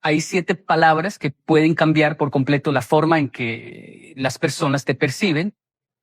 Hay 7 palabras que pueden cambiar por completo la forma en que las personas te perciben.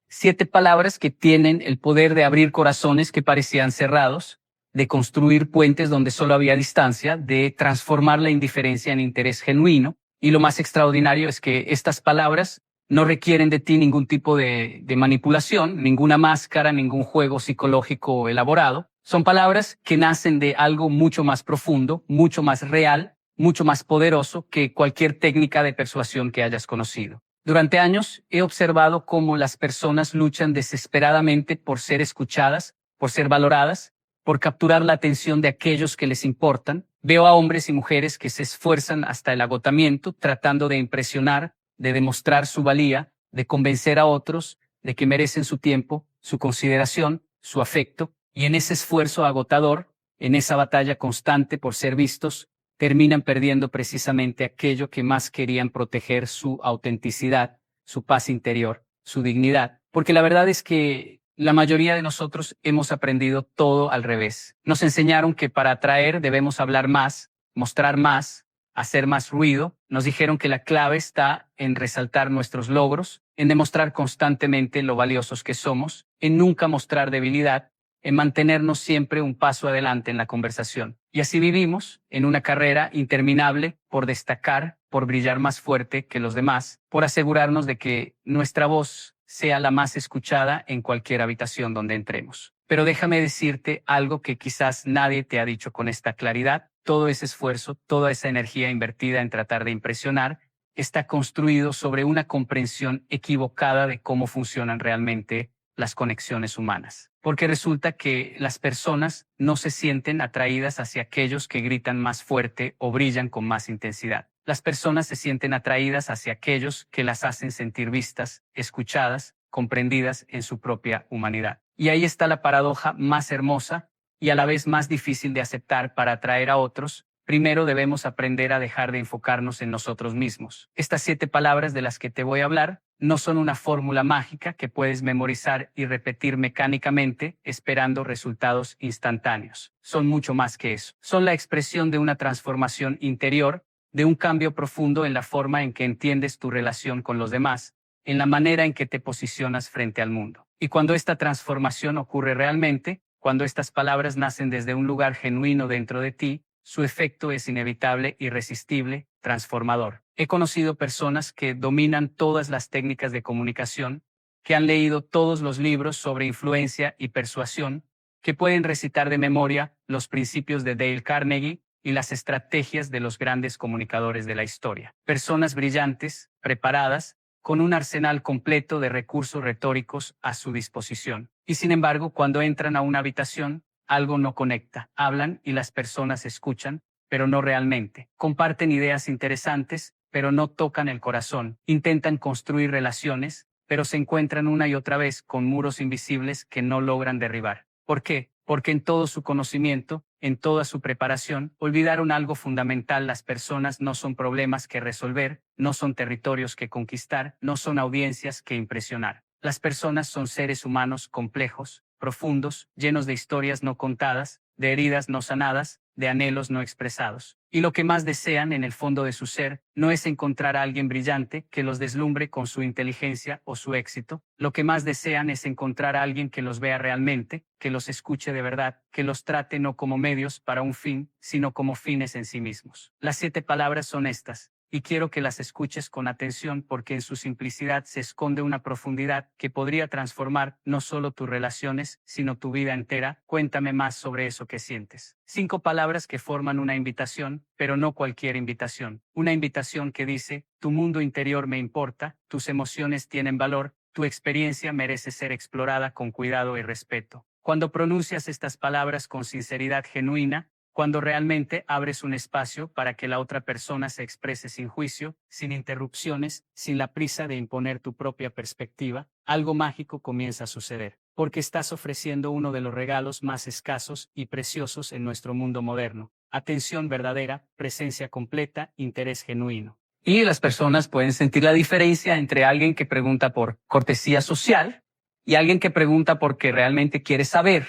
7 palabras que tienen el poder de abrir corazones que parecían cerrados, de construir puentes donde solo había distancia, de transformar la indiferencia en interés genuino. Y lo más extraordinario es que estas palabras no requieren de ti ningún tipo de manipulación, ninguna máscara, ningún juego psicológico elaborado. Son palabras que nacen de algo mucho más profundo, mucho más real, mucho más poderoso que cualquier técnica de persuasión que hayas conocido. Durante años he observado cómo las personas luchan desesperadamente por ser escuchadas, por ser valoradas, por capturar la atención de aquellos que les importan. Veo a hombres y mujeres que se esfuerzan hasta el agotamiento tratando de impresionar, de demostrar su valía, de convencer a otros de que merecen su tiempo, su consideración, su afecto, y en ese esfuerzo agotador, en esa batalla constante por ser vistos, terminan perdiendo precisamente aquello que más querían proteger: su autenticidad, su paz interior, su dignidad. Porque la verdad es que la mayoría de nosotros hemos aprendido todo al revés. Nos enseñaron que para atraer debemos hablar más, mostrar más, hacer más ruido. Nos dijeron que la clave está en resaltar nuestros logros, en demostrar constantemente lo valiosos que somos, en nunca mostrar debilidad, en mantenernos siempre un paso adelante en la conversación. Y así vivimos en una carrera interminable por destacar, por brillar más fuerte que los demás, por asegurarnos de que nuestra voz sea la más escuchada en cualquier habitación donde entremos. Pero déjame decirte algo que quizás nadie te ha dicho con esta claridad. Todo ese esfuerzo, toda esa energía invertida en tratar de impresionar, está construido sobre una comprensión equivocada de cómo funcionan realmente las conexiones humanas. Porque resulta que las personas no se sienten atraídas hacia aquellos que gritan más fuerte o brillan con más intensidad. Las personas se sienten atraídas hacia aquellos que las hacen sentir vistas, escuchadas, comprendidas en su propia humanidad. Y ahí está la paradoja más hermosa y a la vez más difícil de aceptar. Para atraer a otros, primero debemos aprender a dejar de enfocarnos en nosotros mismos. Estas 7 palabras de las que te voy a hablar no son una fórmula mágica que puedes memorizar y repetir mecánicamente esperando resultados instantáneos. Son mucho más que eso. Son la expresión de una transformación interior, de un cambio profundo en la forma en que entiendes tu relación con los demás, en la manera en que te posicionas frente al mundo. Y cuando esta transformación ocurre realmente, cuando estas palabras nacen desde un lugar genuino dentro de ti, su efecto es inevitable, irresistible, transformador. He conocido personas que dominan todas las técnicas de comunicación, que han leído todos los libros sobre influencia y persuasión, que pueden recitar de memoria los principios de Dale Carnegie y las estrategias de los grandes comunicadores de la historia. Personas brillantes, preparadas, con un arsenal completo de recursos retóricos a su disposición. Y sin embargo, cuando entran a una habitación, algo no conecta. Hablan y las personas escuchan, pero no realmente. Comparten ideas interesantes, pero no tocan el corazón. Intentan construir relaciones, pero se encuentran una y otra vez con muros invisibles que no logran derribar. ¿Por qué? Porque en todo su conocimiento, en toda su preparación, olvidaron algo fundamental. Las personas no son problemas que resolver, no son territorios que conquistar, no son audiencias que impresionar. Las personas son seres humanos complejos, profundos, llenos de historias no contadas, de heridas no sanadas, de anhelos no expresados. Y lo que más desean en el fondo de su ser no es encontrar a alguien brillante que los deslumbre con su inteligencia o su éxito. Lo que más desean es encontrar a alguien que los vea realmente, que los escuche de verdad, que los trate no como medios para un fin, sino como fines en sí mismos. Las 7 palabras son estas, y quiero que las escuches con atención porque en su simplicidad se esconde una profundidad que podría transformar no solo tus relaciones, sino tu vida entera. Cuéntame más sobre eso que sientes. 5 palabras que forman una invitación, pero no cualquier invitación. Una invitación que dice: tu mundo interior me importa, tus emociones tienen valor, tu experiencia merece ser explorada con cuidado y respeto. Cuando pronuncias estas palabras con sinceridad genuina, cuando realmente abres un espacio para que la otra persona se exprese sin juicio, sin interrupciones, sin la prisa de imponer tu propia perspectiva, algo mágico comienza a suceder, porque estás ofreciendo uno de los regalos más escasos y preciosos en nuestro mundo moderno: atención verdadera, presencia completa, interés genuino. Y las personas pueden sentir la diferencia entre alguien que pregunta por cortesía social y alguien que pregunta porque realmente quiere saber,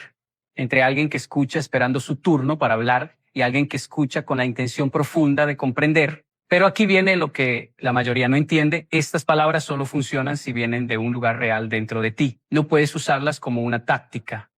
entre alguien que escucha esperando su turno para hablar y alguien que escucha con la intención profunda de comprender. Pero aquí viene lo que la mayoría no entiende. Estas palabras solo funcionan si vienen de un lugar real dentro de ti. No puedes usarlas como una táctica,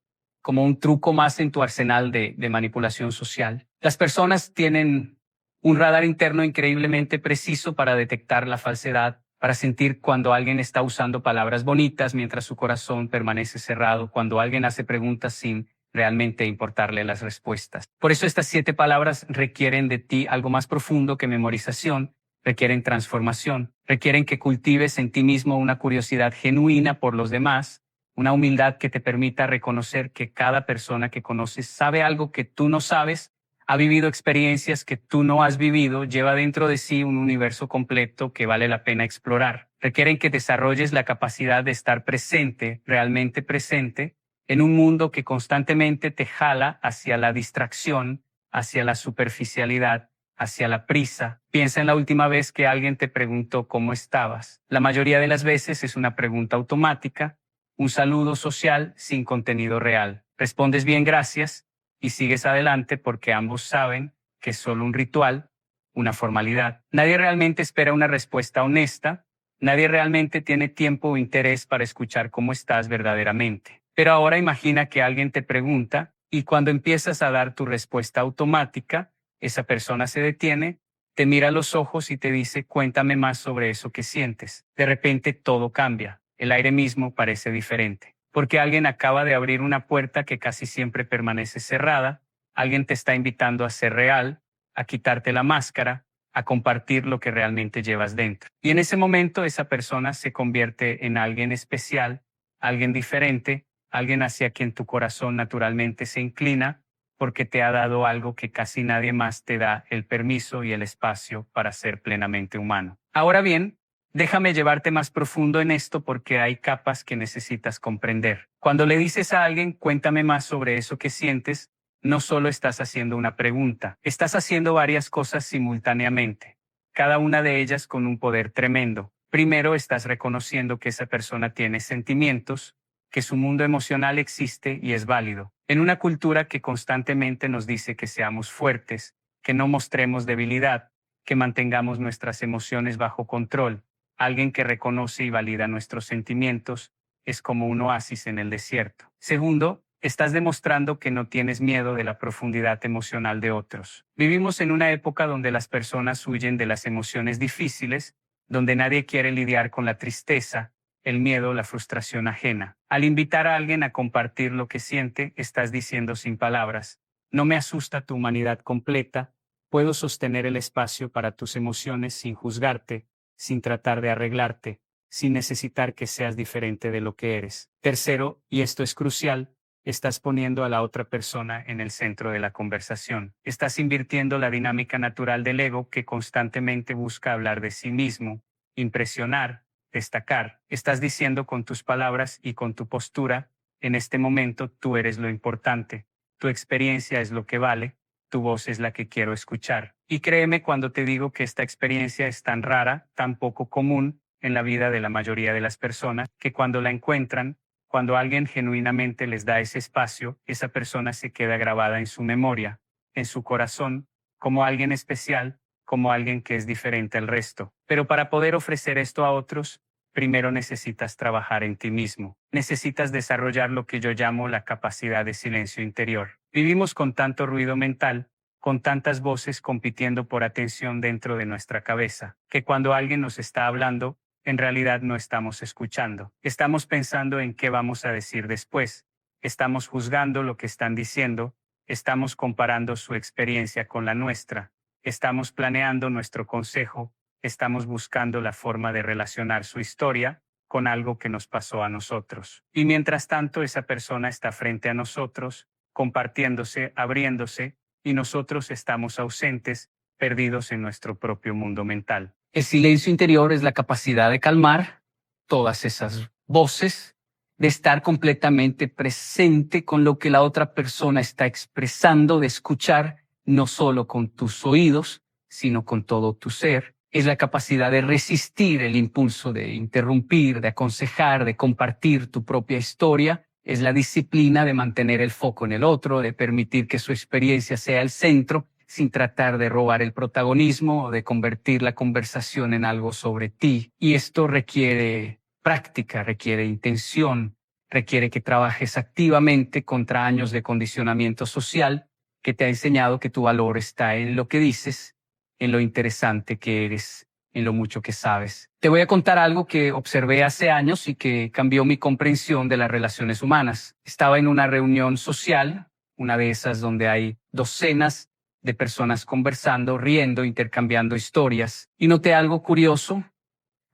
como un truco más en tu arsenal de manipulación social. Las personas tienen un radar interno increíblemente preciso para detectar la falsedad, para sentir cuando alguien está usando palabras bonitas mientras su corazón permanece cerrado, cuando alguien hace preguntas sin realmente importarle las respuestas. Por eso estas 7 palabras requieren de ti algo más profundo que memorización, requieren transformación, requieren que cultives en ti mismo una curiosidad genuina por los demás, una humildad que te permita reconocer que cada persona que conoces sabe algo que tú no sabes, ha vivido experiencias que tú no has vivido, lleva dentro de sí un universo completo que vale la pena explorar. Requieren que desarrolles la capacidad de estar presente, realmente presente, en un mundo que constantemente te jala hacia la distracción, hacia la superficialidad, hacia la prisa. Piensa en la última vez que alguien te preguntó cómo estabas. La mayoría de las veces es una pregunta automática, un saludo social sin contenido real. Respondes bien, gracias, y sigues adelante porque ambos saben que es solo un ritual, una formalidad. Nadie realmente espera una respuesta honesta, nadie realmente tiene tiempo o interés para escuchar cómo estás verdaderamente. Pero ahora imagina que alguien te pregunta y cuando empiezas a dar tu respuesta automática, esa persona se detiene, te mira a los ojos y te dice, cuéntame más sobre eso que sientes. De repente todo cambia, el aire mismo parece diferente. Porque alguien acaba de abrir una puerta que casi siempre permanece cerrada, alguien te está invitando a ser real, a quitarte la máscara, a compartir lo que realmente llevas dentro. Y en ese momento esa persona se convierte en alguien especial, alguien diferente, alguien hacia quien tu corazón naturalmente se inclina, porque te ha dado algo que casi nadie más te da, el permiso y el espacio para ser plenamente humano. Ahora bien, déjame llevarte más profundo en esto porque hay capas que necesitas comprender. Cuando le dices a alguien, cuéntame más sobre eso que sientes, no solo estás haciendo una pregunta, estás haciendo varias cosas simultáneamente, cada una de ellas con un poder tremendo. Primero, estás reconociendo que esa persona tiene sentimientos, que su mundo emocional existe y es válido. En una cultura que constantemente nos dice que seamos fuertes, que no mostremos debilidad, que mantengamos nuestras emociones bajo control, alguien que reconoce y valida nuestros sentimientos es como un oasis en el desierto. Segundo, estás demostrando que no tienes miedo de la profundidad emocional de otros. Vivimos en una época donde las personas huyen de las emociones difíciles, donde nadie quiere lidiar con la tristeza, el miedo, la frustración ajena. Al invitar a alguien a compartir lo que siente, estás diciendo sin palabras, no me asusta tu humanidad completa, puedo sostener el espacio para tus emociones sin juzgarte, sin tratar de arreglarte, sin necesitar que seas diferente de lo que eres. Tercero, y esto es crucial, estás poniendo a la otra persona en el centro de la conversación. Estás invirtiendo la dinámica natural del ego que constantemente busca hablar de sí mismo, impresionar, destacar. Estás diciendo con tus palabras y con tu postura, en este momento tú eres lo importante, tu experiencia es lo que vale, tu voz es la que quiero escuchar. Y créeme cuando te digo que esta experiencia es tan rara, tan poco común en la vida de la mayoría de las personas, que cuando la encuentran, cuando alguien genuinamente les da ese espacio, esa persona se queda grabada en su memoria, en su corazón, como alguien especial, como alguien que es diferente al resto. Pero para poder ofrecer esto a otros, primero necesitas trabajar en ti mismo. Necesitas desarrollar lo que yo llamo la capacidad de silencio interior. Vivimos con tanto ruido mental, con tantas voces compitiendo por atención dentro de nuestra cabeza, que cuando alguien nos está hablando, en realidad no estamos escuchando. Estamos pensando en qué vamos a decir después. Estamos juzgando lo que están diciendo. Estamos comparando su experiencia con la nuestra. Estamos planeando nuestro consejo. Estamos buscando la forma de relacionar su historia con algo que nos pasó a nosotros. Y mientras tanto, esa persona está frente a nosotros, compartiéndose, abriéndose, y nosotros estamos ausentes, perdidos en nuestro propio mundo mental. El silencio interior es la capacidad de calmar todas esas voces, de estar completamente presente con lo que la otra persona está expresando, de escuchar no solo con tus oídos, sino con todo tu ser. Es la capacidad de resistir el impulso de interrumpir, de aconsejar, de compartir tu propia historia Es la disciplina de mantener el foco en el otro, de permitir que su experiencia sea el centro, sin tratar de robar el protagonismo o de convertir la conversación en algo sobre ti. Y esto requiere práctica, requiere intención, requiere que trabajes activamente contra años de condicionamiento social que te ha enseñado que tu valor está en lo que dices, en lo interesante que eres, en lo mucho que sabes. Te voy a contar algo que observé hace años y que cambió mi comprensión de las relaciones humanas. Estaba en una reunión social, una de esas donde hay docenas de personas conversando, riendo, intercambiando historias, y noté algo curioso.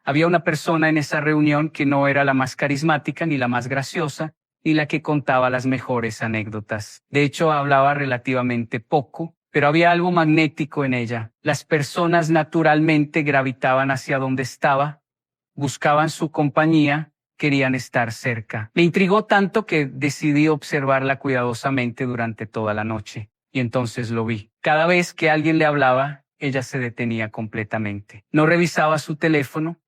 Había una persona en esa reunión que no era la más carismática ni la más graciosa, ni la que contaba las mejores anécdotas. De hecho, hablaba relativamente poco, pero había algo magnético en ella. Las personas naturalmente gravitaban hacia donde estaba, buscaban su compañía, querían estar cerca. Me intrigó tanto que decidí observarla cuidadosamente durante toda la noche. Y entonces lo vi. Cada vez que alguien le hablaba, ella se detenía completamente. No revisaba su teléfono,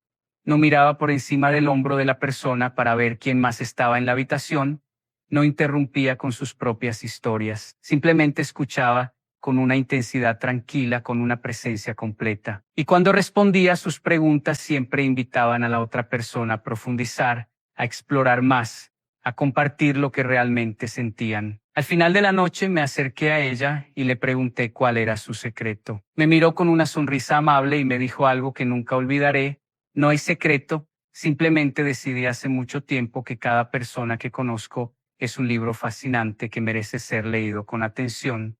no miraba por encima del hombro de la persona para ver quién más estaba en la habitación, no interrumpía con sus propias historias, simplemente escuchaba con una intensidad tranquila, con una presencia completa. Y cuando respondía, sus preguntas siempre invitaban a la otra persona a profundizar, a explorar más, a compartir lo que realmente sentían. Al final de la noche me acerqué a ella y le pregunté cuál era su secreto. Me miró con una sonrisa amable y me dijo algo que nunca olvidaré. No hay secreto, simplemente decidí hace mucho tiempo que cada persona que conozco es un libro fascinante que merece ser leído con atención,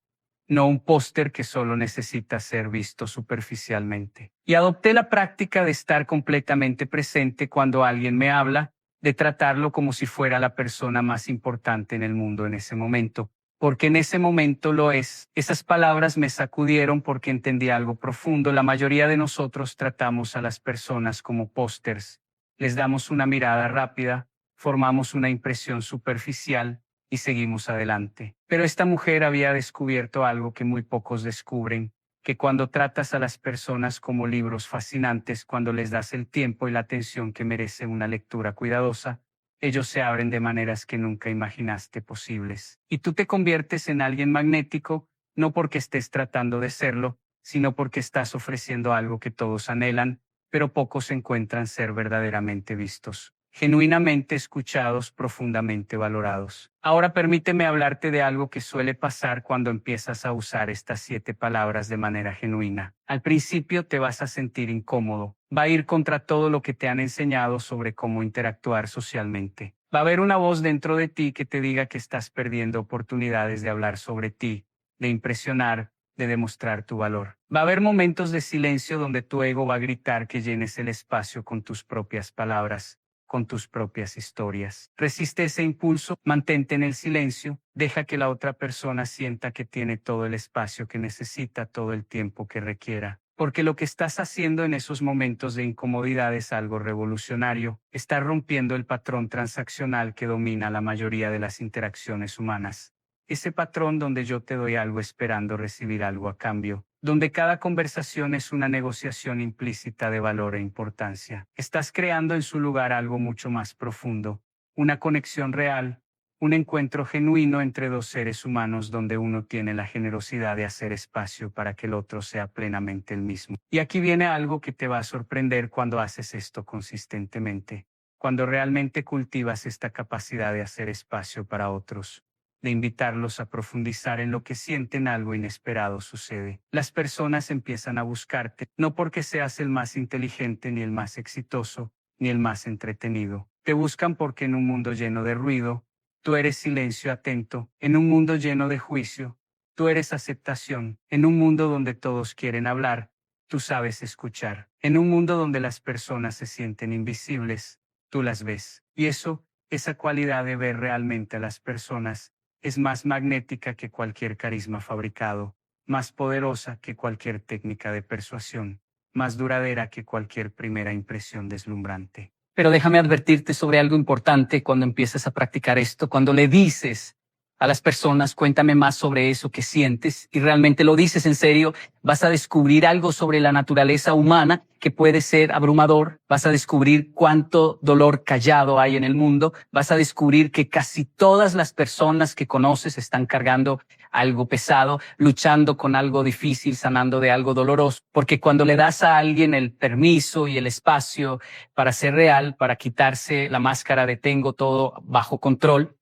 no un póster que solo necesita ser visto superficialmente. Y adopté la práctica de estar completamente presente cuando alguien me habla, de tratarlo como si fuera la persona más importante en el mundo en ese momento, porque en ese momento lo es. Esas palabras me sacudieron porque entendí algo profundo. La mayoría de nosotros tratamos a las personas como pósters. Les damos una mirada rápida, formamos una impresión superficial y seguimos adelante. Pero esta mujer había descubierto algo que muy pocos descubren, que cuando tratas a las personas como libros fascinantes, cuando les das el tiempo y la atención que merece una lectura cuidadosa, ellos se abren de maneras que nunca imaginaste posibles. Y tú te conviertes en alguien magnético, no porque estés tratando de serlo, sino porque estás ofreciendo algo que todos anhelan, pero pocos encuentran ser verdaderamente vistos, genuinamente escuchados, profundamente valorados. Ahora permíteme hablarte de algo que suele pasar cuando empiezas a usar estas 7 palabras de manera genuina. Al principio te vas a sentir incómodo, va a ir contra todo lo que te han enseñado sobre cómo interactuar socialmente. Va a haber una voz dentro de ti que te diga que estás perdiendo oportunidades de hablar sobre ti, de impresionar, de demostrar tu valor. Va a haber momentos de silencio donde tu ego va a gritar que llenes el espacio con tus propias palabras, con tus propias historias. Resiste ese impulso, mantente en el silencio, deja que la otra persona sienta que tiene todo el espacio que necesita, todo el tiempo que requiera. Porque lo que estás haciendo en esos momentos de incomodidad es algo revolucionario. Estás rompiendo el patrón transaccional que domina la mayoría de las interacciones humanas. Ese patrón donde yo te doy algo esperando recibir algo a cambio, donde cada conversación es una negociación implícita de valor e importancia. Estás creando en su lugar algo mucho más profundo, una conexión real, un encuentro genuino entre dos seres humanos donde uno tiene la generosidad de hacer espacio para que el otro sea plenamente el mismo. Y aquí viene algo que te va a sorprender cuando haces esto consistentemente, cuando realmente cultivas esta capacidad de hacer espacio para otros, de invitarlos a profundizar en lo que sienten, algo inesperado sucede. Las personas empiezan a buscarte, no porque seas el más inteligente, ni el más exitoso, ni el más entretenido. Te buscan porque en un mundo lleno de ruido, tú eres silencio atento. En un mundo lleno de juicio, tú eres aceptación. En un mundo donde todos quieren hablar, tú sabes escuchar. En un mundo donde las personas se sienten invisibles, tú las ves. Y esa cualidad de ver realmente a las personas, es más magnética que cualquier carisma fabricado, más poderosa que cualquier técnica de persuasión, más duradera que cualquier primera impresión deslumbrante. Pero déjame advertirte sobre algo importante cuando empieces a practicar esto, cuando le dices a las personas, cuéntame más sobre eso que sientes, y realmente lo dices en serio, vas a descubrir algo sobre la naturaleza humana que puede ser abrumador, vas a descubrir cuánto dolor callado hay en el mundo, vas a descubrir que casi todas las personas que conoces están cargando algo pesado, luchando con algo difícil, sanando de algo doloroso, porque cuando le das a alguien el permiso y el espacio para ser real, para quitarse la máscara de tengo todo bajo control,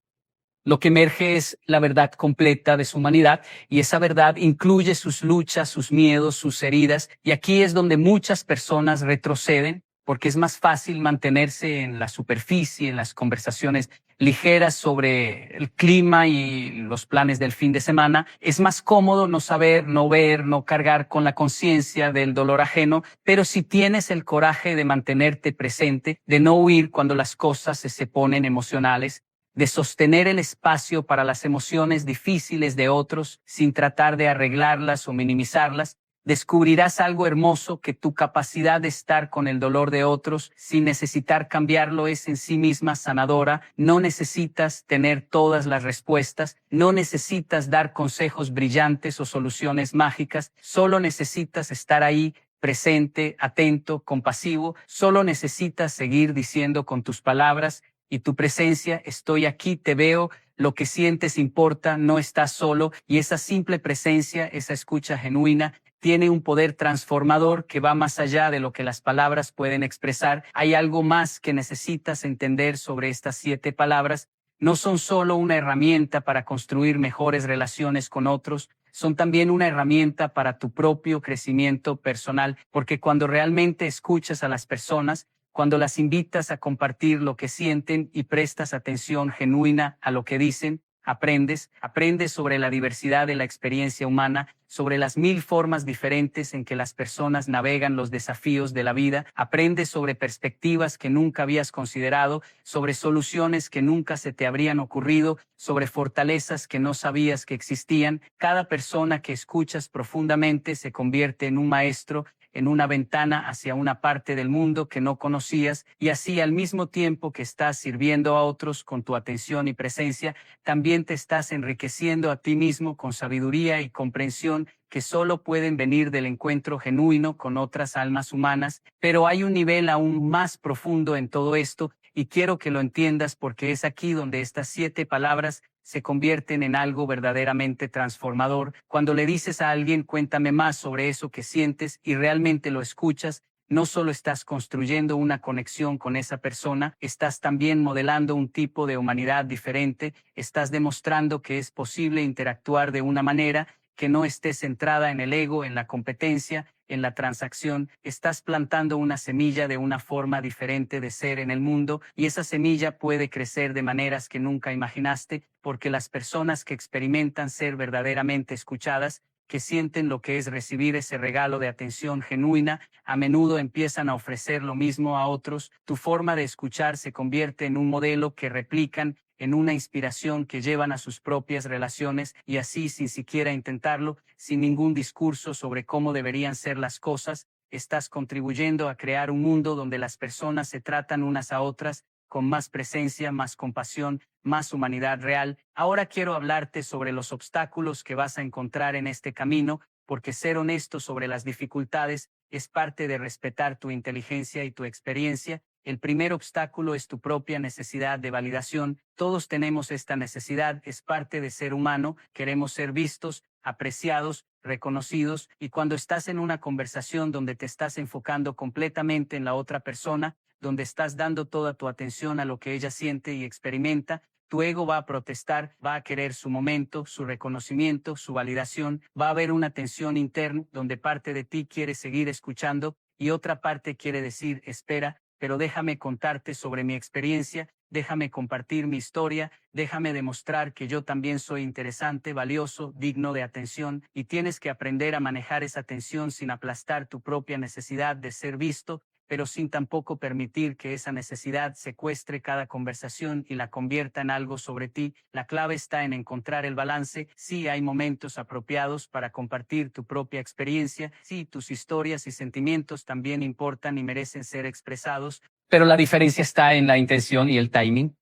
lo que emerge es la verdad completa de su humanidad, y esa verdad incluye sus luchas, sus miedos, sus heridas, y aquí es donde muchas personas retroceden porque es más fácil mantenerse en la superficie, en las conversaciones ligeras sobre el clima y los planes del fin de semana. Es más cómodo no saber, no ver, no cargar con la conciencia del dolor ajeno, pero si tienes el coraje de mantenerte presente, de no huir cuando las cosas se ponen emocionales, de sostener el espacio para las emociones difíciles de otros sin tratar de arreglarlas o minimizarlas, descubrirás algo hermoso: que tu capacidad de estar con el dolor de otros sin necesitar cambiarlo es en sí misma sanadora. No necesitas tener todas las respuestas, no necesitas dar consejos brillantes o soluciones mágicas, solo necesitas estar ahí, presente, atento, compasivo. Solo necesitas seguir diciendo con tus palabras y tu presencia: estoy aquí, te veo, lo que sientes importa, no estás solo. Y esa simple presencia, esa escucha genuina, tiene un poder transformador que va más allá de lo que las palabras pueden expresar. Hay algo más que necesitas entender sobre estas 7 palabras. No son solo una herramienta para construir mejores relaciones con otros, son también una herramienta para tu propio crecimiento personal, porque cuando realmente escuchas a las personas, cuando las invitas a compartir lo que sienten y prestas atención genuina a lo que dicen, aprendes sobre la diversidad de la experiencia humana, sobre las 1000 formas diferentes en que las personas navegan los desafíos de la vida, aprendes sobre perspectivas que nunca habías considerado, sobre soluciones que nunca se te habrían ocurrido, sobre fortalezas que no sabías que existían. Cada persona que escuchas profundamente se convierte en un maestro, en una ventana hacia una parte del mundo que no conocías, y así, al mismo tiempo que estás sirviendo a otros con tu atención y presencia, también te estás enriqueciendo a ti mismo con sabiduría y comprensión que solo pueden venir del encuentro genuino con otras almas humanas. Pero hay un nivel aún más profundo en todo esto, y quiero que lo entiendas, porque es aquí donde estas 7 palabras se convierten en algo verdaderamente transformador. Cuando le dices a alguien cuéntame más sobre eso que sientes y realmente lo escuchas, no solo estás construyendo una conexión con esa persona, estás también modelando un tipo de humanidad diferente, estás demostrando que es posible interactuar de una manera que no esté centrada en el ego, en la competencia, en la transacción. Estás plantando una semilla de una forma diferente de ser en el mundo, y esa semilla puede crecer de maneras que nunca imaginaste, porque las personas que experimentan ser verdaderamente escuchadas, que sienten lo que es recibir ese regalo de atención genuina, a menudo empiezan a ofrecer lo mismo a otros. Tu forma de escuchar se convierte en un modelo que replican, en una inspiración que llevan a sus propias relaciones, y así, sin siquiera intentarlo, sin ningún discurso sobre cómo deberían ser las cosas, estás contribuyendo a crear un mundo donde las personas se tratan unas a otras con más presencia, más compasión, más humanidad real. Ahora quiero hablarte sobre los obstáculos que vas a encontrar en este camino, porque ser honesto sobre las dificultades es parte de respetar tu inteligencia y tu experiencia. El primer obstáculo es tu propia necesidad de validación. Todos tenemos esta necesidad, es parte de ser humano, queremos ser vistos, apreciados, reconocidos, y cuando estás en una conversación donde te estás enfocando completamente en la otra persona, donde estás dando toda tu atención a lo que ella siente y experimenta, tu ego va a protestar, va a querer su momento, su reconocimiento, su validación. Va a haber una tensión interna donde parte de ti quiere seguir escuchando y otra parte quiere decir, espera, pero déjame contarte sobre mi experiencia, déjame compartir mi historia, déjame demostrar que yo también soy interesante, valioso, digno de atención. Y tienes que aprender a manejar esa tensión sin aplastar tu propia necesidad de ser visto, pero sin tampoco permitir que esa necesidad secuestre cada conversación y la convierta en algo sobre ti. La clave está en encontrar el balance. Sí, hay momentos apropiados para compartir tu propia experiencia. Sí, tus historias y sentimientos también importan y merecen ser expresados. Pero la diferencia está en la intención y el timing.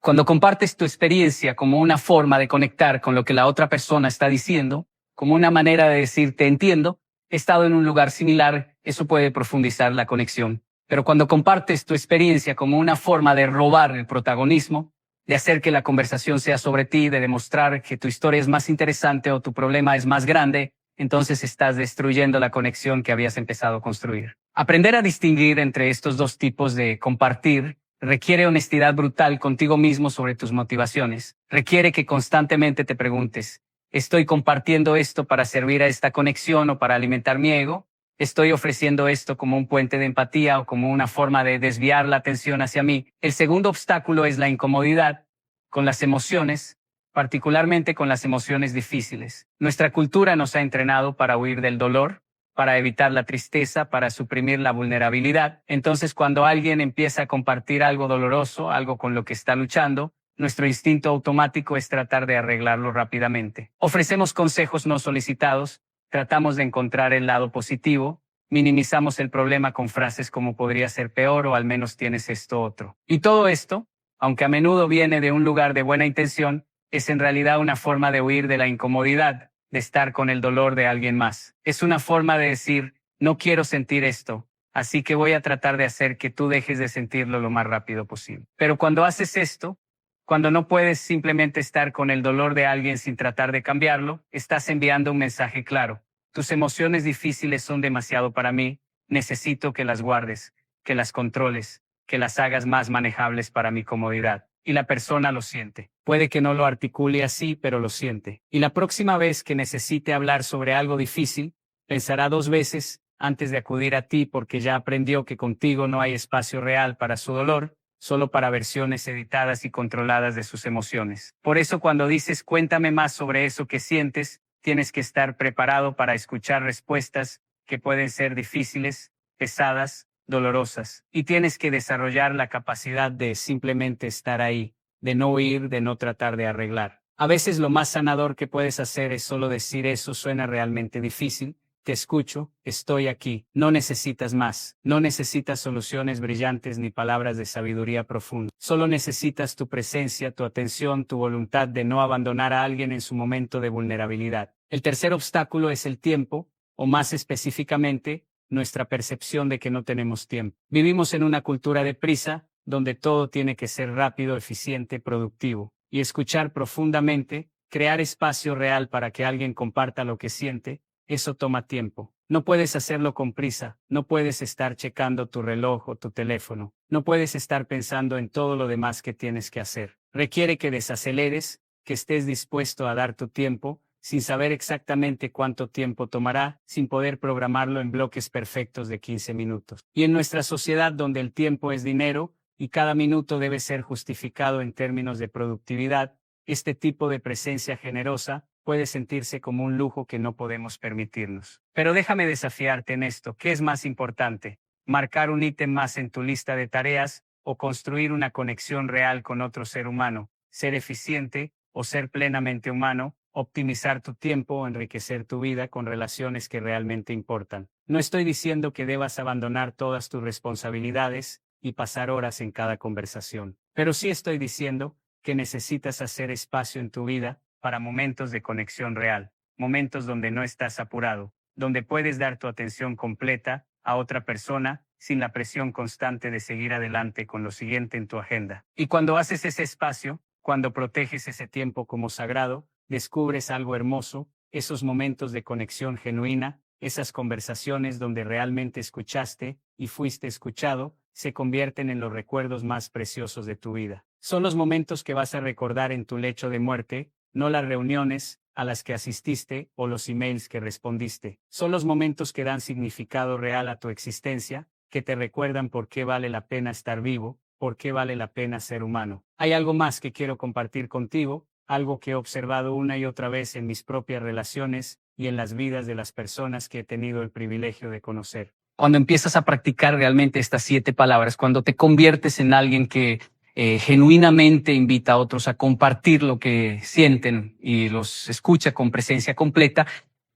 Cuando compartes tu experiencia como una forma de conectar con lo que la otra persona está diciendo, como una manera de decir te entiendo, he estado en un lugar similar, eso puede profundizar la conexión. Pero cuando compartes tu experiencia como una forma de robar el protagonismo, de hacer que la conversación sea sobre ti, de demostrar que tu historia es más interesante o tu problema es más grande, entonces estás destruyendo la conexión que habías empezado a construir. Aprender a distinguir entre estos dos tipos de compartir requiere honestidad brutal contigo mismo sobre tus motivaciones. Requiere que constantemente te preguntes, ¿estoy compartiendo esto para servir a esta conexión o para alimentar mi ego? ¿Estoy ofreciendo esto como un puente de empatía o como una forma de desviar la atención hacia mí? El segundo obstáculo es la incomodidad con las emociones, particularmente con las emociones difíciles. Nuestra cultura nos ha entrenado para huir del dolor, para evitar la tristeza, para suprimir la vulnerabilidad. Entonces, cuando alguien empieza a compartir algo doloroso, algo con lo que está luchando, nuestro instinto automático es tratar de arreglarlo rápidamente. Ofrecemos consejos no solicitados, tratamos de encontrar el lado positivo, minimizamos el problema con frases como podría ser peor o al menos tienes esto otro. Y todo esto, aunque a menudo viene de un lugar de buena intención, es en realidad una forma de huir de la incomodidad, de estar con el dolor de alguien más. Es una forma de decir, no quiero sentir esto, así que voy a tratar de hacer que tú dejes de sentirlo lo más rápido posible. Pero cuando haces esto, cuando no puedes simplemente estar con el dolor de alguien sin tratar de cambiarlo, estás enviando un mensaje claro. Tus emociones difíciles son demasiado para mí, necesito que las guardes, que las controles, que las hagas más manejables para mi comodidad. Y la persona lo siente. Puede que no lo articule así, pero lo siente. Y la próxima vez que necesite hablar sobre algo difícil, pensará 2 veces antes de acudir a ti porque ya aprendió que contigo no hay espacio real para su dolor, solo para versiones editadas y controladas de sus emociones. Por eso cuando dices cuéntame más sobre eso que sientes, tienes que estar preparado para escuchar respuestas que pueden ser difíciles, pesadas, dolorosas, y tienes que desarrollar la capacidad de simplemente estar ahí, de no huir, de no tratar de arreglar. A veces lo más sanador que puedes hacer es solo decir eso suena realmente difícil, te escucho, estoy aquí, no necesitas más, no necesitas soluciones brillantes ni palabras de sabiduría profunda, solo necesitas tu presencia, tu atención, tu voluntad de no abandonar a alguien en su momento de vulnerabilidad. El tercer obstáculo es el tiempo, o más específicamente, nuestra percepción de que no tenemos tiempo. Vivimos en una cultura de prisa, donde todo tiene que ser rápido, eficiente, productivo. Y escuchar profundamente, crear espacio real para que alguien comparta lo que siente, eso toma tiempo. No puedes hacerlo con prisa, no puedes estar checando tu reloj o tu teléfono, no puedes estar pensando en todo lo demás que tienes que hacer. Requiere que desaceleres, que estés dispuesto a dar tu tiempo, sin saber exactamente cuánto tiempo tomará, sin poder programarlo en bloques perfectos de 15 minutos. Y en nuestra sociedad donde el tiempo es dinero, y cada minuto debe ser justificado en términos de productividad, este tipo de presencia generosa puede sentirse como un lujo que no podemos permitirnos. Pero déjame desafiarte en esto, ¿qué es más importante? ¿Marcar un ítem más en tu lista de tareas, o construir una conexión real con otro ser humano? ¿Ser eficiente, o ser plenamente humano? Optimizar tu tiempo o enriquecer tu vida con relaciones que realmente importan. No estoy diciendo que debas abandonar todas tus responsabilidades y pasar horas en cada conversación, pero sí estoy diciendo que necesitas hacer espacio en tu vida para momentos de conexión real, momentos donde no estás apurado, donde puedes dar tu atención completa a otra persona sin la presión constante de seguir adelante con lo siguiente en tu agenda. Y cuando haces ese espacio, cuando proteges ese tiempo como sagrado, descubres algo hermoso, esos momentos de conexión genuina, esas conversaciones donde realmente escuchaste y fuiste escuchado, se convierten en los recuerdos más preciosos de tu vida. Son los momentos que vas a recordar en tu lecho de muerte, no las reuniones a las que asististe o los emails que respondiste. Son los momentos que dan significado real a tu existencia, que te recuerdan por qué vale la pena estar vivo, por qué vale la pena ser humano. Hay algo más que quiero compartir contigo, algo que he observado una y otra vez en mis propias relaciones y en las vidas de las personas que he tenido el privilegio de conocer. Cuando empiezas a practicar realmente estas 7 palabras, cuando te conviertes en alguien que genuinamente invita a otros a compartir lo que sienten y los escucha con presencia completa,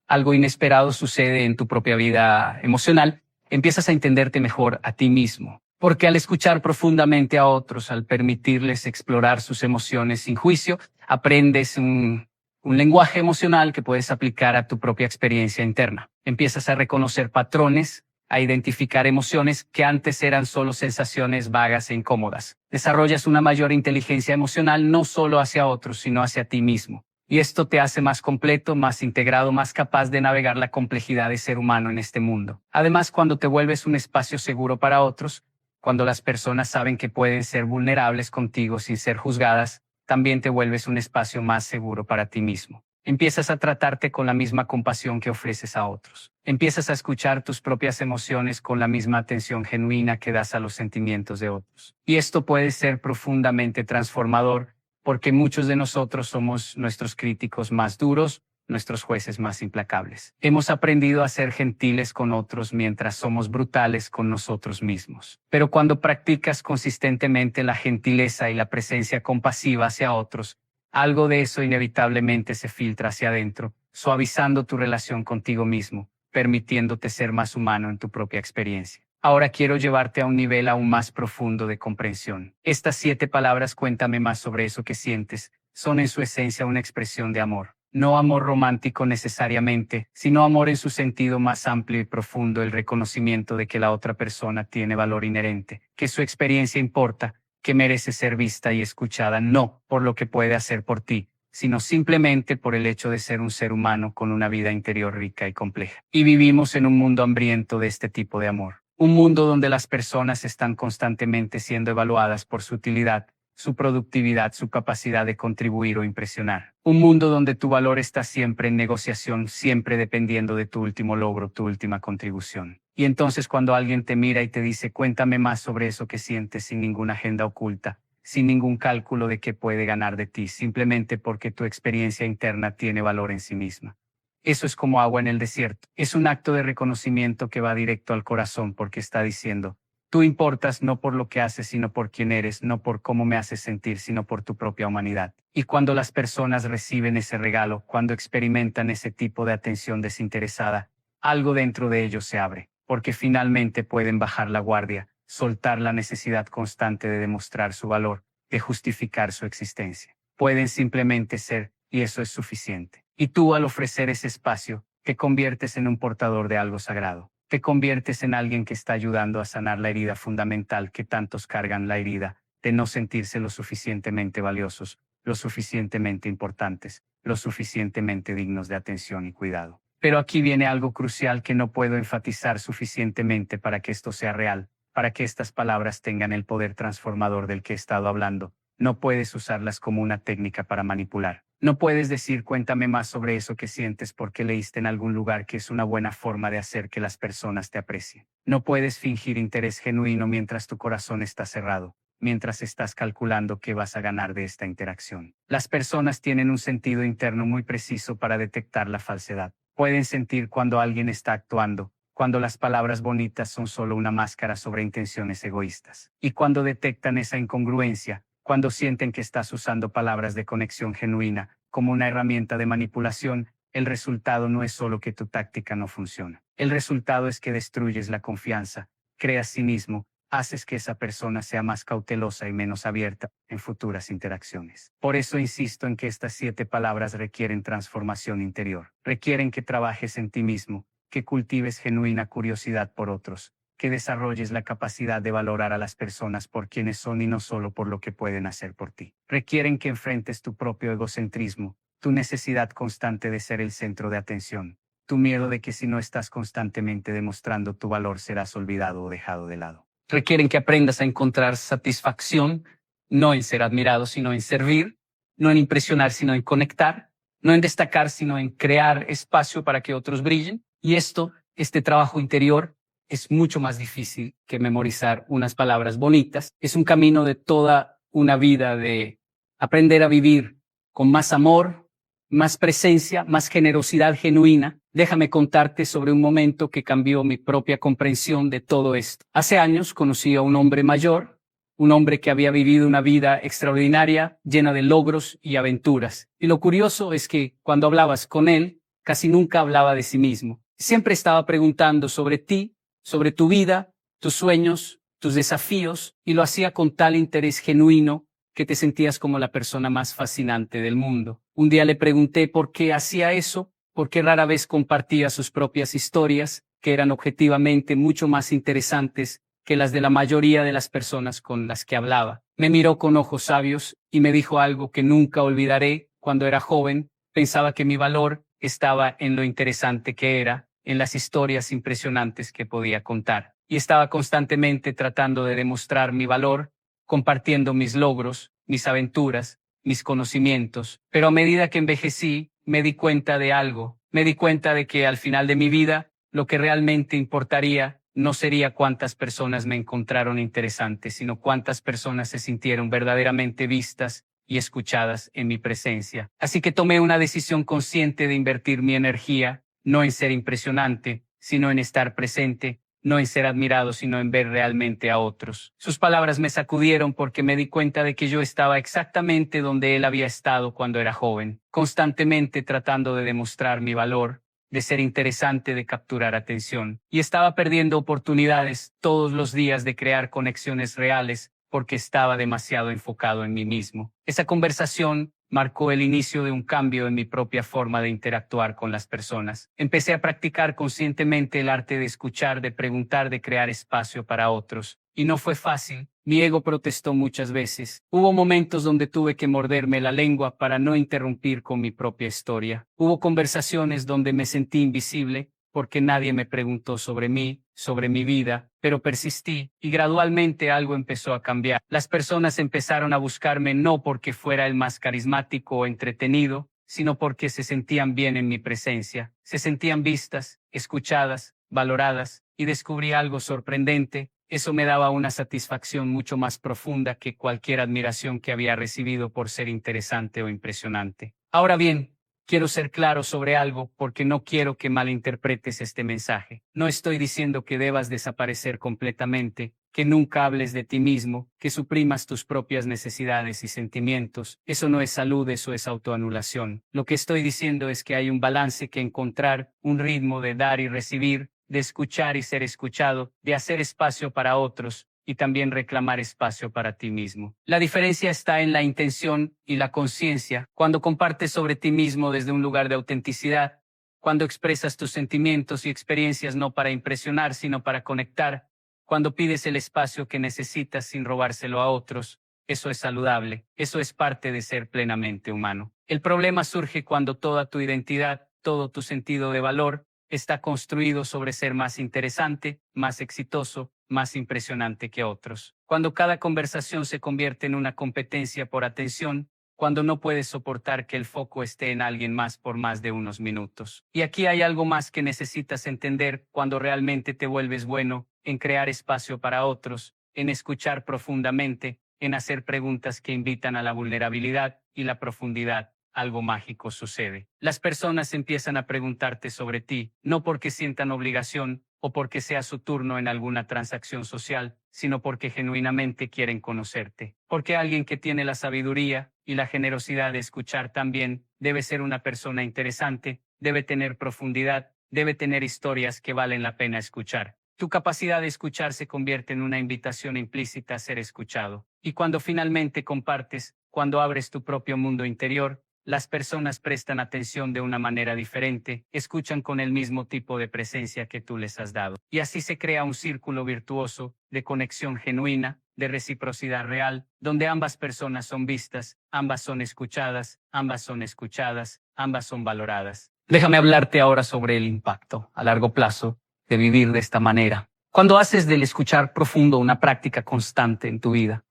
algo inesperado sucede en tu propia vida emocional. Empiezas a entenderte mejor a ti mismo. Porque al escuchar profundamente a otros, al permitirles explorar sus emociones sin juicio, aprendes un lenguaje emocional que puedes aplicar a tu propia experiencia interna. Empiezas a reconocer patrones, a identificar emociones que antes eran solo sensaciones vagas e incómodas. Desarrollas una mayor inteligencia emocional no solo hacia otros, sino hacia ti mismo. Y esto te hace más completo, más integrado, más capaz de navegar la complejidad de ser humano en este mundo. Además, cuando te vuelves un espacio seguro para otros, cuando las personas saben que pueden ser vulnerables contigo sin ser juzgadas, también te vuelves un espacio más seguro para ti mismo. Empiezas a tratarte con la misma compasión que ofreces a otros. Empiezas a escuchar tus propias emociones con la misma atención genuina que das a los sentimientos de otros. Y esto puede ser profundamente transformador, porque muchos de nosotros somos nuestros críticos más duros, nuestros jueces más implacables. Hemos aprendido a ser gentiles con otros mientras somos brutales con nosotros mismos. Pero cuando practicas consistentemente la gentileza y la presencia compasiva hacia otros, algo de eso inevitablemente se filtra hacia adentro, suavizando tu relación contigo mismo, permitiéndote ser más humano en tu propia experiencia. Ahora quiero llevarte a un nivel aún más profundo de comprensión. Estas 7 palabras, cuéntame más sobre eso que sientes, son en su esencia una expresión de amor. No amor romántico necesariamente, sino amor en su sentido más amplio y profundo, el reconocimiento de que la otra persona tiene valor inherente, que su experiencia importa, que merece ser vista y escuchada no por lo que puede hacer por ti, sino simplemente por el hecho de ser un ser humano con una vida interior rica y compleja. Y vivimos en un mundo hambriento de este tipo de amor. Un mundo donde las personas están constantemente siendo evaluadas por su utilidad, su productividad, su capacidad de contribuir o impresionar. Un mundo donde tu valor está siempre en negociación, siempre dependiendo de tu último logro, tu última contribución. Y entonces cuando alguien te mira y te dice, cuéntame más sobre eso que sientes sin ninguna agenda oculta, sin ningún cálculo de qué puede ganar de ti, simplemente porque tu experiencia interna tiene valor en sí misma. Eso es como agua en el desierto. Es un acto de reconocimiento que va directo al corazón porque está diciendo, tú importas no por lo que haces, sino por quién eres, no por cómo me haces sentir, sino por tu propia humanidad. Y cuando las personas reciben ese regalo, cuando experimentan ese tipo de atención desinteresada, algo dentro de ellos se abre, porque finalmente pueden bajar la guardia, soltar la necesidad constante de demostrar su valor, de justificar su existencia. Pueden simplemente ser, y eso es suficiente. Y tú, al ofrecer ese espacio, te conviertes en un portador de algo sagrado. Te conviertes en alguien que está ayudando a sanar la herida fundamental que tantos cargan, la herida de no sentirse lo suficientemente valiosos, lo suficientemente importantes, lo suficientemente dignos de atención y cuidado. Pero aquí viene algo crucial que no puedo enfatizar suficientemente para que esto sea real, para que estas palabras tengan el poder transformador del que he estado hablando. No puedes usarlas como una técnica para manipular. No puedes decir cuéntame más sobre eso que sientes porque leíste en algún lugar que es una buena forma de hacer que las personas te aprecien. No puedes fingir interés genuino mientras tu corazón está cerrado, mientras estás calculando qué vas a ganar de esta interacción. Las personas tienen un sentido interno muy preciso para detectar la falsedad. Pueden sentir cuando alguien está actuando, cuando las palabras bonitas son solo una máscara sobre intenciones egoístas. Y cuando detectan esa incongruencia, cuando sienten que estás usando palabras de conexión genuina como una herramienta de manipulación, el resultado no es solo que tu táctica no funciona. El resultado es que destruyes la confianza, creas cinismo, haces que esa persona sea más cautelosa y menos abierta en futuras interacciones. Por eso insisto en que estas 7 palabras requieren transformación interior. Requieren que trabajes en ti mismo, que cultives genuina curiosidad por otros, que desarrolles la capacidad de valorar a las personas por quienes son y no solo por lo que pueden hacer por ti. Requieren que enfrentes tu propio egocentrismo, tu necesidad constante de ser el centro de atención, tu miedo de que si no estás constantemente demostrando tu valor serás olvidado o dejado de lado. Requieren que aprendas a encontrar satisfacción, no en ser admirado, sino en servir, no en impresionar, sino en conectar, no en destacar, sino en crear espacio para que otros brillen. Y este trabajo interior, es mucho más difícil que memorizar unas palabras bonitas. Es un camino de toda una vida de aprender a vivir con más amor, más presencia, más generosidad genuina. Déjame contarte sobre un momento que cambió mi propia comprensión de todo esto. Hace años conocí a un hombre mayor, un hombre que había vivido una vida extraordinaria, llena de logros y aventuras. Y lo curioso es que cuando hablabas con él, casi nunca hablaba de sí mismo. Siempre estaba preguntando sobre ti, sobre tu vida, tus sueños, tus desafíos, y lo hacía con tal interés genuino que te sentías como la persona más fascinante del mundo. Un día le pregunté por qué hacía eso, porque rara vez compartía sus propias historias, que eran objetivamente mucho más interesantes que las de la mayoría de las personas con las que hablaba. Me miró con ojos sabios y me dijo algo que nunca olvidaré. Cuando era joven, pensaba que mi valor estaba en lo interesante que era, en las historias impresionantes que podía contar. Y estaba constantemente tratando de demostrar mi valor, compartiendo mis logros, mis aventuras, mis conocimientos. Pero a medida que envejecí, me di cuenta de algo. Me di cuenta de que al final de mi vida, lo que realmente importaría no sería cuántas personas me encontraron interesantes, sino cuántas personas se sintieron verdaderamente vistas y escuchadas en mi presencia. Así que tomé una decisión consciente de invertir mi energía, no en ser impresionante, sino en estar presente, no en ser admirado, sino en ver realmente a otros. Sus palabras me sacudieron porque me di cuenta de que yo estaba exactamente donde él había estado cuando era joven, constantemente tratando de demostrar mi valor, de ser interesante, de capturar atención. Y estaba perdiendo oportunidades todos los días de crear conexiones reales porque estaba demasiado enfocado en mí mismo. Esa conversación marcó el inicio de un cambio en mi propia forma de interactuar con las personas. Empecé a practicar conscientemente el arte de escuchar, de preguntar, de crear espacio para otros. Y no fue fácil. Mi ego protestó muchas veces. Hubo momentos donde tuve que morderme la lengua para no interrumpir con mi propia historia. Hubo conversaciones donde me sentí invisible, porque nadie me preguntó sobre mí, sobre mi vida, pero persistí, y gradualmente algo empezó a cambiar. Las personas empezaron a buscarme no porque fuera el más carismático o entretenido, sino porque se sentían bien en mi presencia, se sentían vistas, escuchadas, valoradas, y descubrí algo sorprendente. Eso me daba una satisfacción mucho más profunda que cualquier admiración que había recibido por ser interesante o impresionante. Ahora bien, quiero ser claro sobre algo porque no quiero que malinterpretes este mensaje. No estoy diciendo que debas desaparecer completamente, que nunca hables de ti mismo, que suprimas tus propias necesidades y sentimientos. Eso no es salud, eso es autoanulación. Lo que estoy diciendo es que hay un balance que encontrar, un ritmo de dar y recibir, de escuchar y ser escuchado, de hacer espacio para otros, y también reclamar espacio para ti mismo. La diferencia está en la intención y la conciencia. Cuando compartes sobre ti mismo desde un lugar de autenticidad, cuando expresas tus sentimientos y experiencias no para impresionar, sino para conectar, cuando pides el espacio que necesitas sin robárselo a otros, eso es saludable, eso es parte de ser plenamente humano. El problema surge cuando toda tu identidad, todo tu sentido de valor, está construido sobre ser más interesante, más exitoso, más impresionante que otros. Cuando cada conversación se convierte en una competencia por atención, cuando no puedes soportar que el foco esté en alguien más por más de unos minutos. Y aquí hay algo más que necesitas entender: cuando realmente te vuelves bueno en crear espacio para otros, en escuchar profundamente, en hacer preguntas que invitan a la vulnerabilidad y la profundidad, algo mágico sucede. Las personas empiezan a preguntarte sobre ti, no porque sientan obligación o porque sea su turno en alguna transacción social, sino porque genuinamente quieren conocerte. Porque alguien que tiene la sabiduría y la generosidad de escuchar también debe ser una persona interesante, debe tener profundidad, debe tener historias que valen la pena escuchar. Tu capacidad de escuchar se convierte en una invitación implícita a ser escuchado. Y cuando finalmente compartes, cuando abres tu propio mundo interior, las personas prestan atención de una manera diferente, escuchan con el mismo tipo de presencia que tú les has dado. Y así se crea un círculo virtuoso de conexión genuina, de reciprocidad real, donde ambas personas son vistas, ambas son escuchadas, ambas son escuchadas, ambas son valoradas. Déjame hablarte ahora sobre el impacto a largo plazo de vivir de esta manera. Cuando haces del escuchar profundo una práctica constante en tu vida,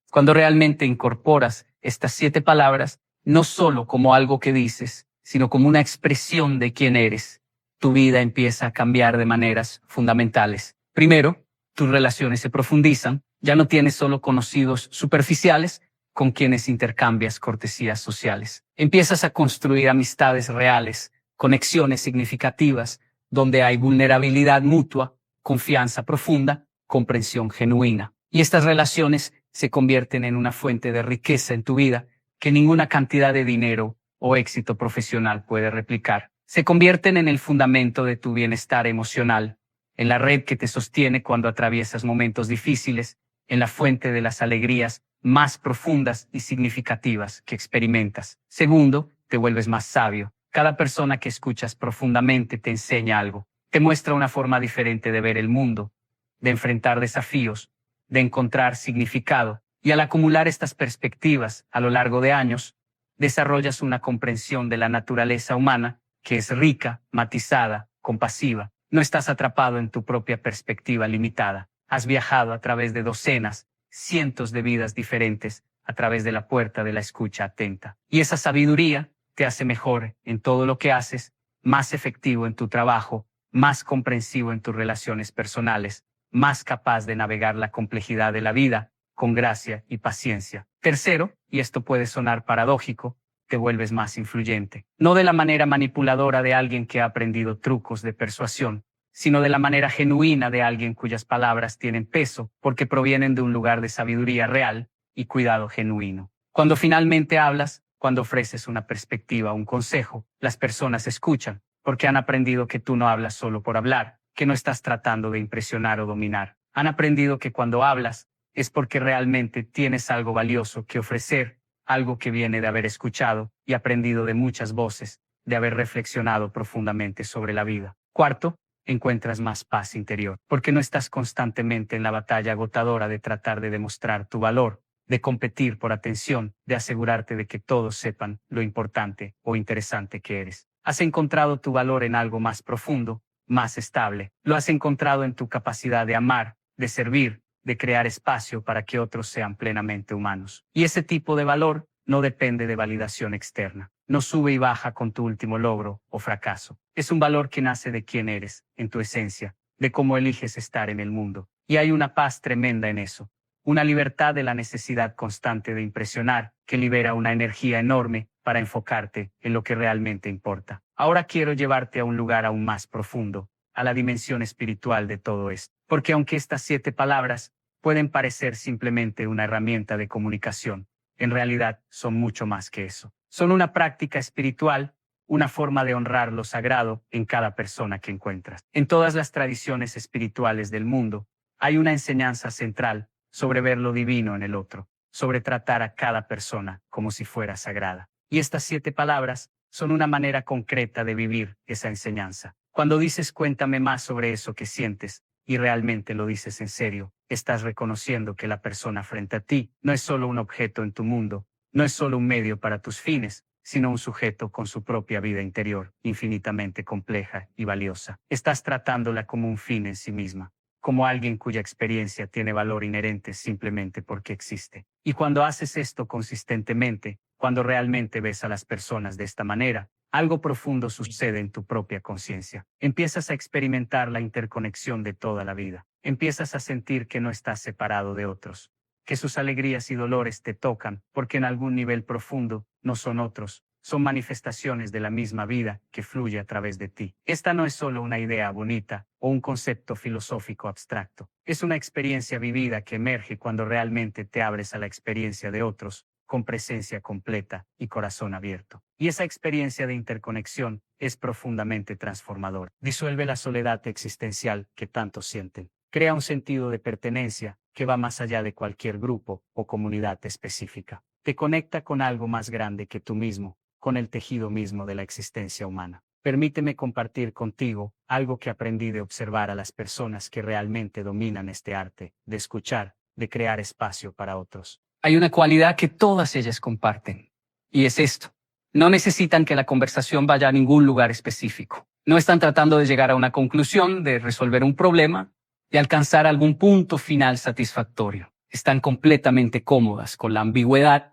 cuando realmente incorporas estas 7 palabras, no solo como algo que dices, sino como una expresión de quién eres, tu vida empieza a cambiar de maneras fundamentales. Primero, tus relaciones se profundizan, ya no tienes solo conocidos superficiales con quienes intercambias cortesías sociales. Empiezas a construir amistades reales, conexiones significativas, donde hay vulnerabilidad mutua, confianza profunda, comprensión genuina. Y estas relaciones se convierten en una fuente de riqueza en tu vida que ninguna cantidad de dinero o éxito profesional puede replicar. Se convierten en el fundamento de tu bienestar emocional, en la red que te sostiene cuando atraviesas momentos difíciles, en la fuente de las alegrías más profundas y significativas que experimentas. Segundo, te vuelves más sabio. Cada persona que escuchas profundamente te enseña algo, te muestra una forma diferente de ver el mundo, de enfrentar desafíos, de encontrar significado. Y al acumular estas perspectivas a lo largo de años, desarrollas una comprensión de la naturaleza humana que es rica, matizada, compasiva. No estás atrapado en tu propia perspectiva limitada. Has viajado a través de docenas, cientos de vidas diferentes, a través de la puerta de la escucha atenta. Y esa sabiduría te hace mejor en todo lo que haces, más efectivo en tu trabajo, más comprensivo en tus relaciones personales, más capaz de navegar la complejidad de la vida con gracia y paciencia. Tercero, y esto puede sonar paradójico, te vuelves más influyente. No de la manera manipuladora de alguien que ha aprendido trucos de persuasión, sino de la manera genuina de alguien cuyas palabras tienen peso porque provienen de un lugar de sabiduría real y cuidado genuino. Cuando finalmente hablas, cuando ofreces una perspectiva, un consejo, las personas escuchan porque han aprendido que tú no hablas solo por hablar, que no estás tratando de impresionar o dominar. Han aprendido que cuando hablas es porque realmente tienes algo valioso que ofrecer, algo que viene de haber escuchado y aprendido de muchas voces, de haber reflexionado profundamente sobre la vida. Cuarto, encuentras más paz interior, porque no estás constantemente en la batalla agotadora de tratar de demostrar tu valor, de competir por atención, de asegurarte de que todos sepan lo importante o interesante que eres. Has encontrado tu valor en algo más profundo, más estable. Lo has encontrado en tu capacidad de amar, de servir, de crear espacio para que otros sean plenamente humanos. Y ese tipo de valor no depende de validación externa. No sube y baja con tu último logro o fracaso. Es un valor que nace de quién eres, en tu esencia, de cómo eliges estar en el mundo. Y hay una paz tremenda en eso. Una libertad de la necesidad constante de impresionar, que libera una energía enorme para enfocarte en lo que realmente importa. Ahora quiero llevarte a un lugar aún más profundo, a la dimensión espiritual de todo esto. Porque aunque estas 7 palabras pueden parecer simplemente una herramienta de comunicación, en realidad son mucho más que eso. Son una práctica espiritual, una forma de honrar lo sagrado en cada persona que encuentras. En todas las tradiciones espirituales del mundo, hay una enseñanza central sobre ver lo divino en el otro, sobre tratar a cada persona como si fuera sagrada. Y estas 7 palabras son una manera concreta de vivir esa enseñanza. Cuando dices cuéntame más sobre eso que sientes, y realmente lo dices en serio, estás reconociendo que la persona frente a ti no es solo un objeto en tu mundo, no es solo un medio para tus fines, sino un sujeto con su propia vida interior, infinitamente compleja y valiosa. Estás tratándola como un fin en sí misma, como alguien cuya experiencia tiene valor inherente simplemente porque existe. Y cuando haces esto consistentemente, cuando realmente ves a las personas de esta manera, algo profundo sucede en tu propia conciencia. Empiezas a experimentar la interconexión de toda la vida. Empiezas a sentir que no estás separado de otros, que sus alegrías y dolores te tocan, porque en algún nivel profundo no son otros, son manifestaciones de la misma vida que fluye a través de ti. Esta no es solo una idea bonita o un concepto filosófico abstracto. Es una experiencia vivida que emerge cuando realmente te abres a la experiencia de otros, con presencia completa y corazón abierto. Y esa experiencia de interconexión es profundamente transformadora. Disuelve la soledad existencial que tantos sienten. Crea un sentido de pertenencia que va más allá de cualquier grupo o comunidad específica. Te conecta con algo más grande que tú mismo, con el tejido mismo de la existencia humana. Permíteme compartir contigo algo que aprendí de observar a las personas que realmente dominan este arte, de escuchar, de crear espacio para otros. Hay una cualidad que todas ellas comparten, y es esto. No necesitan que la conversación vaya a ningún lugar específico. No están tratando de llegar a una conclusión, de resolver un problema, de alcanzar algún punto final satisfactorio. Están completamente cómodas con la ambigüedad,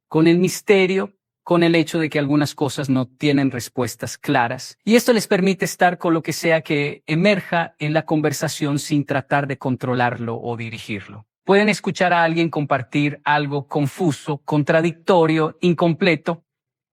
con el misterio, con el hecho de que algunas cosas no tienen respuestas claras. Y esto les permite estar con lo que sea que emerja en la conversación sin tratar de controlarlo o dirigirlo. Pueden escuchar a alguien compartir algo confuso, contradictorio, incompleto,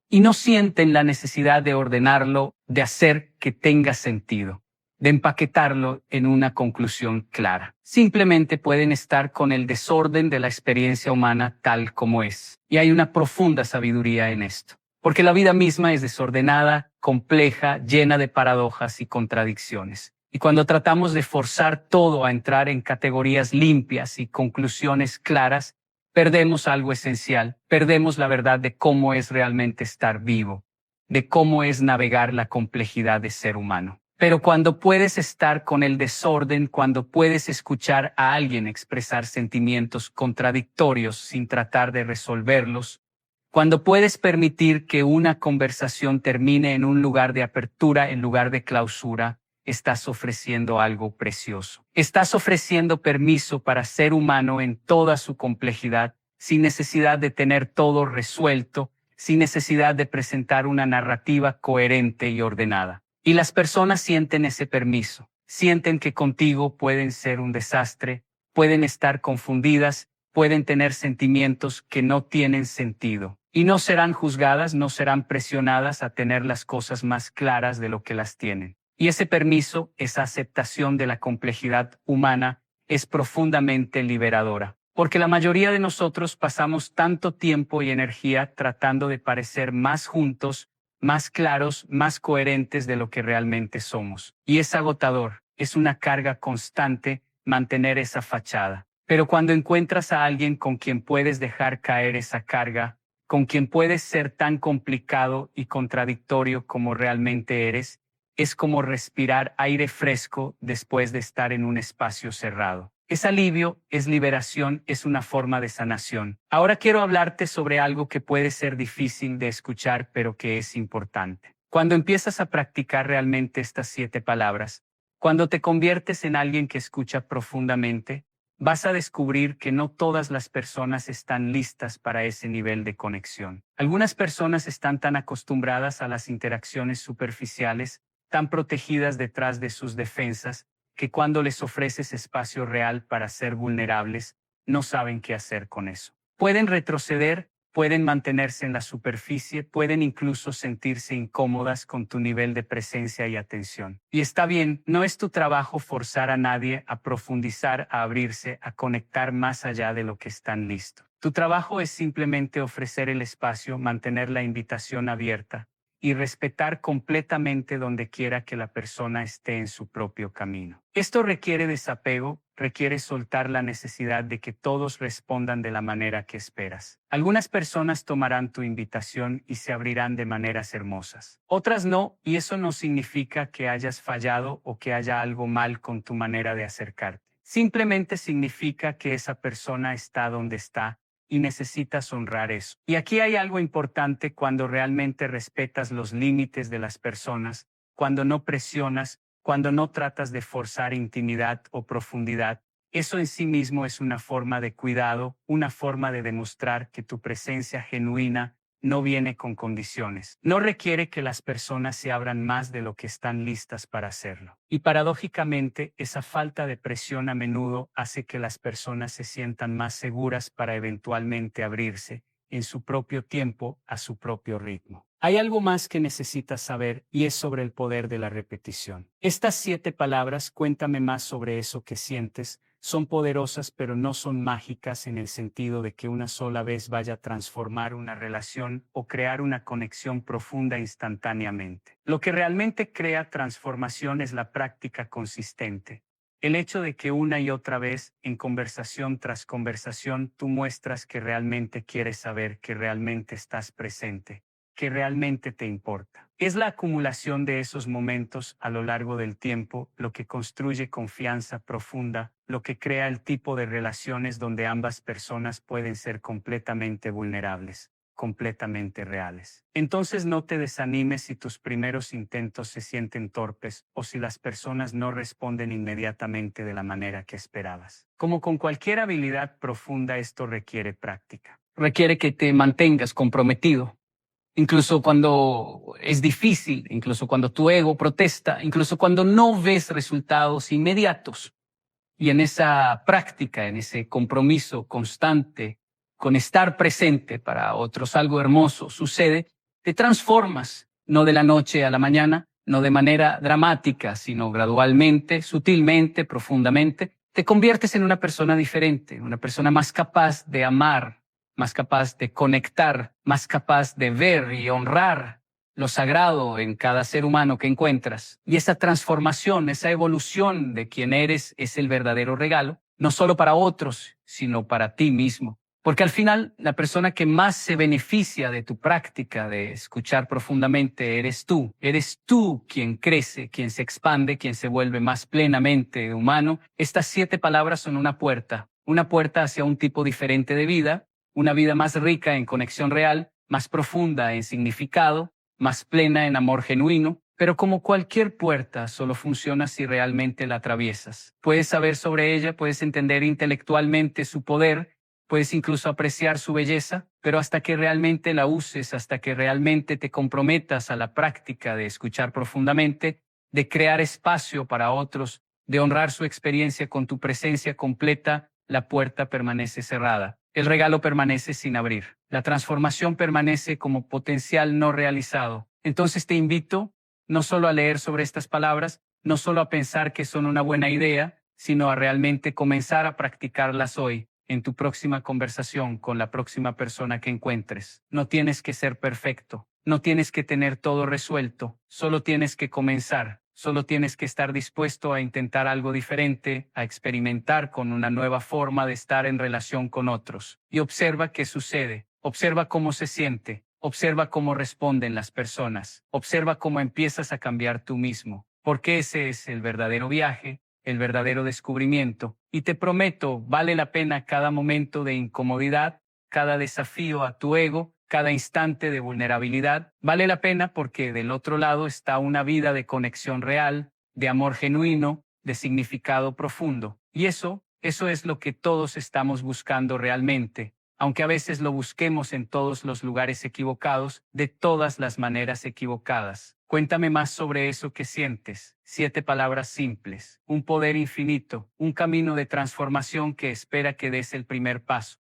y no sienten la necesidad de ordenarlo, de hacer que tenga sentido, de empaquetarlo en una conclusión clara. Simplemente pueden estar con el desorden de la experiencia humana tal como es. Y hay una profunda sabiduría en esto. Porque la vida misma es desordenada, compleja, llena de paradojas y contradicciones. Y cuando tratamos de forzar todo a entrar en categorías limpias y conclusiones claras, perdemos algo esencial, perdemos la verdad de cómo es realmente estar vivo, de cómo es navegar la complejidad de ser humano. Pero cuando puedes estar con el desorden, cuando puedes escuchar a alguien expresar sentimientos contradictorios sin tratar de resolverlos, cuando puedes permitir que una conversación termine en un lugar de apertura en lugar de clausura, estás ofreciendo algo precioso. Estás ofreciendo permiso para ser humano en toda su complejidad, sin necesidad de tener todo resuelto, sin necesidad de presentar una narrativa coherente y ordenada. Y las personas sienten ese permiso, sienten que contigo pueden ser un desastre, pueden estar confundidas, pueden tener sentimientos que no tienen sentido. Y no serán juzgadas, no serán presionadas a tener las cosas más claras de lo que las tienen. Y ese permiso, esa aceptación de la complejidad humana, es profundamente liberadora. Porque la mayoría de nosotros pasamos tanto tiempo y energía tratando de parecer más juntos, más claros, más coherentes de lo que realmente somos. Y es agotador, es una carga constante mantener esa fachada. Pero cuando encuentras a alguien con quien puedes dejar caer esa carga, con quien puedes ser tan complicado y contradictorio como realmente eres, es como respirar aire fresco después de estar en un espacio cerrado. Es alivio, es liberación, es una forma de sanación. Ahora quiero hablarte sobre algo que puede ser difícil de escuchar, pero que es importante. Cuando empiezas a practicar realmente estas 7 palabras, cuando te conviertes en alguien que escucha profundamente, vas a descubrir que no todas las personas están listas para ese nivel de conexión. Algunas personas están tan acostumbradas a las interacciones superficiales, tan protegidas detrás de sus defensas, que cuando les ofreces espacio real para ser vulnerables, no saben qué hacer con eso. Pueden retroceder, pueden mantenerse en la superficie, pueden incluso sentirse incómodas con tu nivel de presencia y atención. Y está bien, no es tu trabajo forzar a nadie a profundizar, a abrirse, a conectar más allá de lo que están listos. Tu trabajo es simplemente ofrecer el espacio, mantener la invitación abierta, y respetar completamente donde quiera que la persona esté en su propio camino. Esto requiere desapego, requiere soltar la necesidad de que todos respondan de la manera que esperas. Algunas personas tomarán tu invitación y se abrirán de maneras hermosas. Otras no, y eso no significa que hayas fallado o que haya algo mal con tu manera de acercarte. Simplemente significa que esa persona está donde está, y necesitas honrar eso. Y aquí hay algo importante: cuando realmente respetas los límites de las personas, cuando no presionas, cuando no tratas de forzar intimidad o profundidad, eso en sí mismo es una forma de cuidado, una forma de demostrar que tu presencia genuina no viene con condiciones. No requiere que las personas se abran más de lo que están listas para hacerlo. Y paradójicamente, esa falta de presión a menudo hace que las personas se sientan más seguras para eventualmente abrirse, en su propio tiempo, a su propio ritmo. Hay algo más que necesitas saber, y es sobre el poder de la repetición. Estas 7 palabras, cuéntame más sobre eso que sientes, son poderosas, pero no son mágicas en el sentido de que una sola vez vaya a transformar una relación o crear una conexión profunda instantáneamente. Lo que realmente crea transformación es la práctica consistente. El hecho de que una y otra vez, en conversación tras conversación, tú muestras que realmente quieres saber, que realmente estás presente, que realmente te importa. Es la acumulación de esos momentos a lo largo del tiempo lo que construye confianza profunda, lo que crea el tipo de relaciones donde ambas personas pueden ser completamente vulnerables, completamente reales. Entonces no te desanimes si tus primeros intentos se sienten torpes o si las personas no responden inmediatamente de la manera que esperabas. Como con cualquier habilidad profunda, esto requiere práctica. Requiere que te mantengas comprometido. Incluso cuando es difícil, incluso cuando tu ego protesta, incluso cuando no ves resultados inmediatos. Y en esa práctica, en ese compromiso constante con estar presente para otros, algo hermoso sucede, te transformas, no de la noche a la mañana, no de manera dramática, sino gradualmente, sutilmente, profundamente. Te conviertes en una persona diferente, una persona más capaz de amar, más capaz de conectar, más capaz de ver y honrar lo sagrado en cada ser humano que encuentras. Y esa transformación, esa evolución de quien eres es el verdadero regalo, no solo para otros, sino para ti mismo. Porque al final, la persona que más se beneficia de tu práctica de escuchar profundamente eres tú. Eres tú quien crece, quien se expande, quien se vuelve más plenamente humano. Estas 7 palabras son una puerta hacia un tipo diferente de vida, una vida más rica en conexión real, más profunda en significado, más plena en amor genuino. Pero como cualquier puerta, solo funciona si realmente la atraviesas. Puedes saber sobre ella, puedes entender intelectualmente su poder, puedes incluso apreciar su belleza, pero hasta que realmente la uses, hasta que realmente te comprometas a la práctica de escuchar profundamente, de crear espacio para otros, de honrar su experiencia con tu presencia completa, la puerta permanece cerrada. El regalo permanece sin abrir. La transformación permanece como potencial no realizado. Entonces te invito no solo a leer sobre estas palabras, no solo a pensar que son una buena idea, sino a realmente comenzar a practicarlas hoy, en tu próxima conversación con la próxima persona que encuentres. No tienes que ser perfecto, no tienes que tener todo resuelto, solo tienes que comenzar, solo tienes que estar dispuesto a intentar algo diferente, a experimentar con una nueva forma de estar en relación con otros. Y observa qué sucede, observa cómo se siente, observa cómo responden las personas, observa cómo empiezas a cambiar tú mismo, porque ese es el verdadero viaje, el verdadero descubrimiento. Y te prometo, vale la pena cada momento de incomodidad, cada desafío a tu ego, cada instante de vulnerabilidad. Vale la pena porque del otro lado está una vida de conexión real, de amor genuino, de significado profundo. Y eso es lo que todos estamos buscando realmente. Aunque a veces lo busquemos en todos los lugares equivocados, de todas las maneras equivocadas. Cuéntame más sobre eso que sientes. 7 palabras simples, un poder infinito, un camino de transformación que espera que des el primer paso.